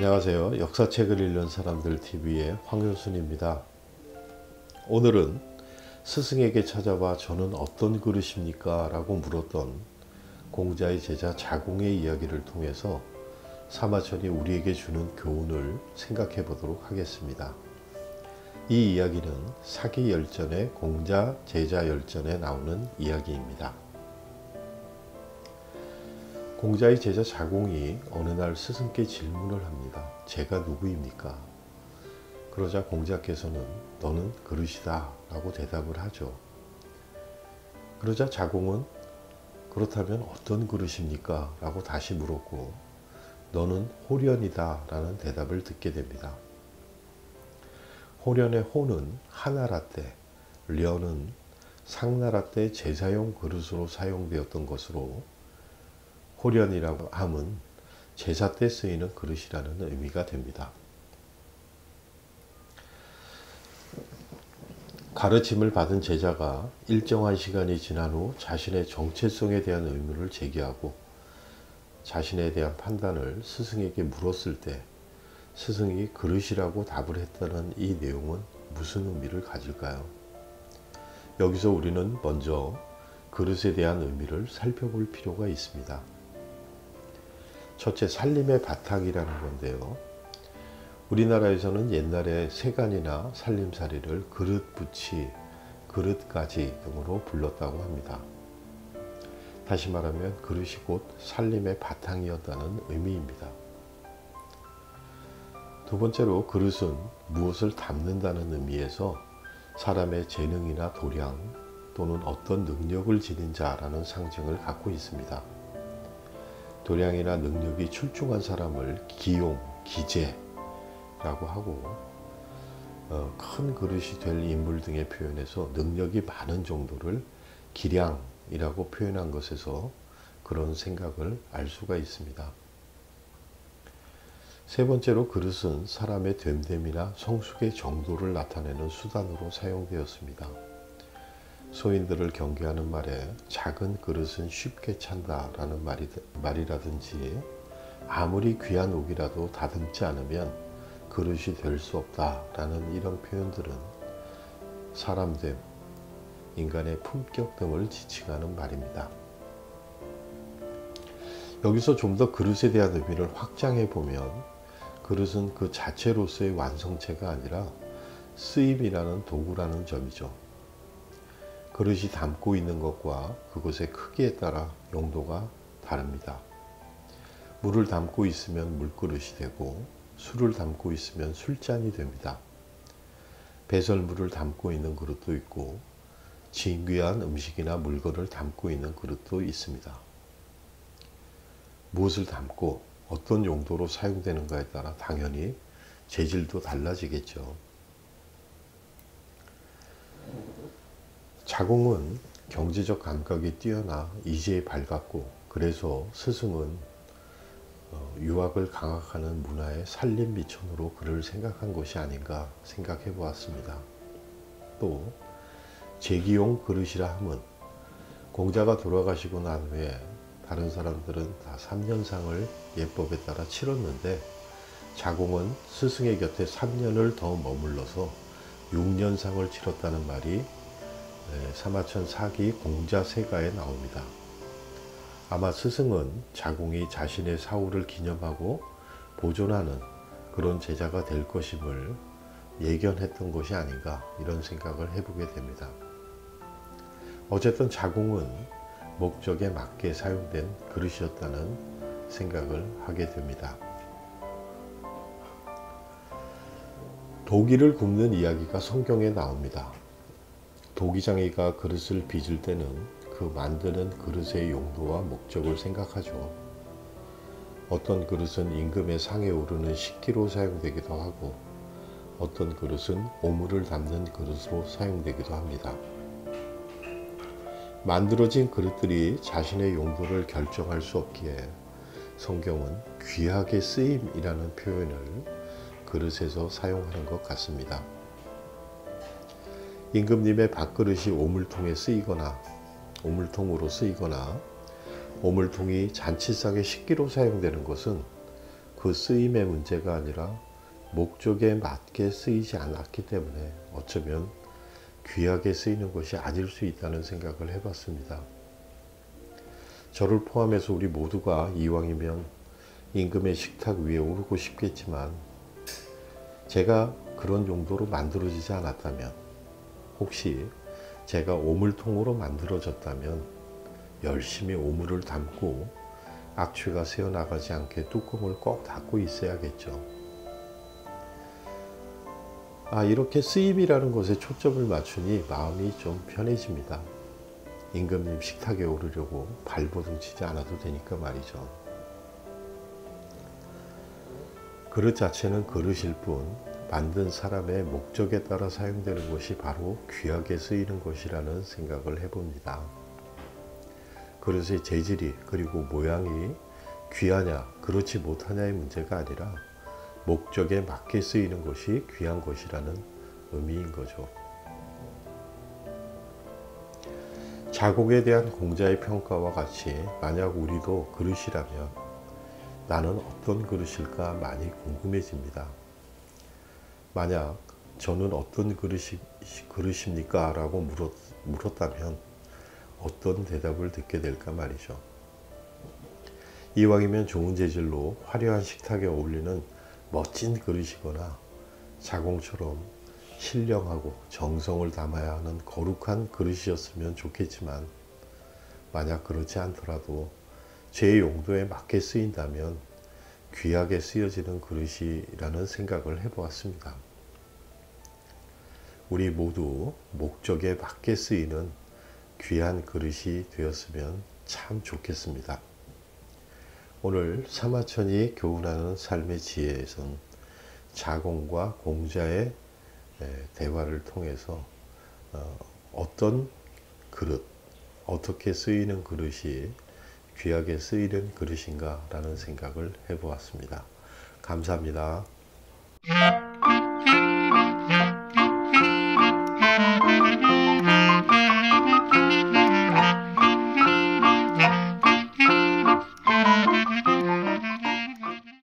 안녕하세요. 역사책을 읽는 사람들 TV의 황효순입니다. 오늘은 스승에게 찾아와 저는 어떤 그릇입니까? 라고 물었던 공자의 제자 자공의 이야기를 통해서 사마천이 우리에게 주는 교훈을 생각해 보도록 하겠습니다. 이 이야기는 사기열전의 공자 제자 열전에 나오는 이야기입니다. 공자의 제자 자공이 어느 날 스승께 질문을 합니다. 제가 누구입니까? 그러자 공자께서는 너는 그릇이다 라고 대답을 하죠. 그러자 자공은 그렇다면 어떤 그릇입니까? 라고 다시 물었고 너는 호련이다 라는 대답을 듣게 됩니다. 호련의 호는 하나라 때, 련은 상나라 때 제사용 그릇으로 사용되었던 것으로 호련이라고 함은 제사 때 쓰이는 그릇이라는 의미가 됩니다. 가르침을 받은 제자가 일정한 시간이 지난 후 자신의 정체성에 대한 의문을 제기하고 자신에 대한 판단을 스승에게 물었을 때 스승이 그릇이라고 답을 했다는 이 내용은 무슨 의미를 가질까요? 여기서 우리는 먼저 그릇에 대한 의미를 살펴볼 필요가 있습니다. 첫째, 살림의 바탕이라는 건데요. 우리나라에서는 옛날에 세간이나 살림살이를 그릇부치, 그릇가지 등으로 불렀다고 합니다. 다시 말하면 그릇이 곧 살림의 바탕이었다는 의미입니다. 두 번째로 그릇은 무엇을 담는다는 의미에서 사람의 재능이나 도량 또는 어떤 능력을 지닌 자라는 상징을 갖고 있습니다. 도량이나 능력이 출중한 사람을 기용, 기재라고 하고 큰 그릇이 될 인물 등의 표현에서 능력이 많은 정도를 기량이라고 표현한 것에서 그런 생각을 알 수가 있습니다. 세 번째로 그릇은 사람의 됨됨이나 성숙의 정도를 나타내는 수단으로 사용되었습니다. 소인들을 경계하는 말에 작은 그릇은 쉽게 찬다 라는 말이라든지 아무리 귀한 옥이라도 다듬지 않으면 그릇이 될 수 없다 라는 이런 표현들은 사람됨, 인간의 품격 등을 지칭하는 말입니다. 여기서 좀 더 그릇에 대한 의미를 확장해 보면 그릇은 그 자체로서의 완성체가 아니라 쓰임이라는 도구라는 점이죠. 그릇이 담고 있는 것과 그것의 크기에 따라 용도가 다릅니다. 물을 담고 있으면 물그릇이 되고 술을 담고 있으면 술잔이 됩니다. 배설물을 담고 있는 그릇도 있고 진귀한 음식이나 물건을 담고 있는 그릇도 있습니다. 무엇을 담고 어떤 용도로 사용되는가에 따라 당연히 재질도 달라지겠죠. 자공은 경제적 감각이 뛰어나 이지에 밝았고 그래서 스승은 유학을 강학하는 문화의 살림 미천으로 그를 생각한 것이 아닌가 생각해 보았습니다. 또 제기용 그릇이라 함은 공자가 돌아가시고 난 후에 다른 사람들은 다 3년상을 예법에 따라 치렀는데 자공은 스승의 곁에 3년을 더 머물러서 6년상을 치렀다는 말이 사마천 사기 공자세가에 나옵니다. 아마 스승은 자공이 자신의 사후를 기념하고 보존하는 그런 제자가 될 것임을 예견했던 것이 아닌가 이런 생각을 해보게 됩니다. 어쨌든 자공은 목적에 맞게 사용된 그릇이었다는 생각을 하게 됩니다. 도기를 굽는 이야기가 성경에 나옵니다. 도기장이가 그릇을 빚을 때는 그 만드는 그릇의 용도와 목적을 생각하죠. 어떤 그릇은 임금의 상에 오르는 식기로 사용되기도 하고 어떤 그릇은 오물을 담는 그릇으로 사용되기도 합니다. 만들어진 그릇들이 자신의 용도를 결정할 수 없기에 성경은 귀하게 쓰임이라는 표현을 그릇에서 사용하는 것 같습니다. 임금님의 밥그릇이 오물통으로 쓰이거나 오물통이 잔치상의 식기로 사용되는 것은 그 쓰임의 문제가 아니라 목적에 맞게 쓰이지 않았기 때문에 어쩌면 귀하게 쓰이는 것이 아닐 수 있다는 생각을 해봤습니다. 저를 포함해서 우리 모두가 이왕이면 임금의 식탁 위에 오르고 싶겠지만 제가 그런 용도로 만들어지지 않았다면, 혹시 제가 오물통으로 만들어졌다면 열심히 오물을 담고 악취가 새어나가지 않게 뚜껑을 꼭 닫고 있어야겠죠. 이렇게 쓰임이라는 것에 초점을 맞추니 마음이 좀 편해집니다. 임금님 식탁에 오르려고 발버둥 치지 않아도 되니까 말이죠. 그릇 자체는 그릇일 뿐 만든 사람의 목적에 따라 사용되는 것이 바로 귀하게 쓰이는 것이라는 생각을 해봅니다. 그릇의 재질이 그리고 모양이 귀하냐 그렇지 못하냐의 문제가 아니라 목적에 맞게 쓰이는 것이 귀한 것이라는 의미인 거죠. 자국에 대한 공자의 평가와 같이 만약 우리도 그릇이라면 나는 어떤 그릇일까 많이 궁금해집니다. 만약 저는 어떤 그릇입니까? 라고 물었다면 어떤 대답을 듣게 될까 말이죠. 이왕이면 좋은 재질로 화려한 식탁에 어울리는 멋진 그릇이거나 자공처럼 신령하고 정성을 담아야 하는 거룩한 그릇이었으면 좋겠지만 만약 그렇지 않더라도 제 용도에 맞게 쓰인다면 귀하게 쓰여지는 그릇이라는 생각을 해보았습니다. 우리 모두 목적에 맞게 쓰이는 귀한 그릇이 되었으면 참 좋겠습니다. 오늘 사마천이 교훈하는 삶의 지혜에선 자공과 공자의 대화를 통해서 어떤 그릇, 어떻게 쓰이는 그릇이 귀하게 쓰이는 그릇인가 라는 생각을 해보았습니다. 감사합니다.